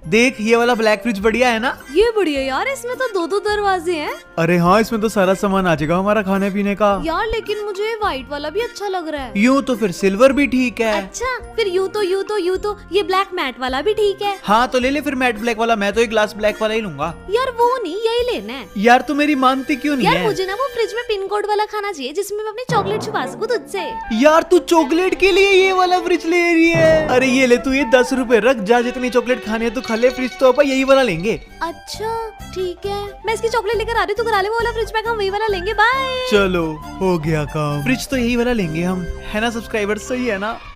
देख ये वाला ब्लैक फ्रिज बढ़िया है ना। ये बढ़िया यार, इसमें तो दो दो दरवाजे हैं। अरे हाँ, इसमें तो सारा सामान आ जाएगा हमारा खाने पीने का। यार लेकिन मुझे व्हाइट वाला भी अच्छा लग रहा है। यूँ तो फिर सिल्वर भी ठीक है। अच्छा फिर यूँ तो ये ब्लैक मैट वाला भी ठीक है। हाँ तो ले ले फिर मैट ब्लैक वाला। मैं तो एक ग्लास ब्लैक वाला ही लूंगा। यार वो नहीं, यही लेना है। यार तू मेरी मानती क्यों नहीं यार है? मुझे ना वो फ्रिज में पिन कोड वाला खाना चाहिए जिसमें मैं अपनी चॉकलेट छुपा सकूं तुझसे। यार तू चॉकलेट के लिए ये वाला फ्रिज ले रही है? अरे ये ले तू, ये 10 रुपए रख जा, जितनी चॉकलेट खानी है तू खा ले। फ्रिज तो अपन यही वाला लेंगे। अच्छा ठीक है, मैं इसकी चॉकलेट लेकर आ रही हूँ, तू करा ले वो वाला फ्रिज पैक, हम वही वाला लेंगे। बाय। चलो हो गया काम। फ्रिज तो यही वाला लेंगे हम, है ना सब्सक्राइबर? सही है ना?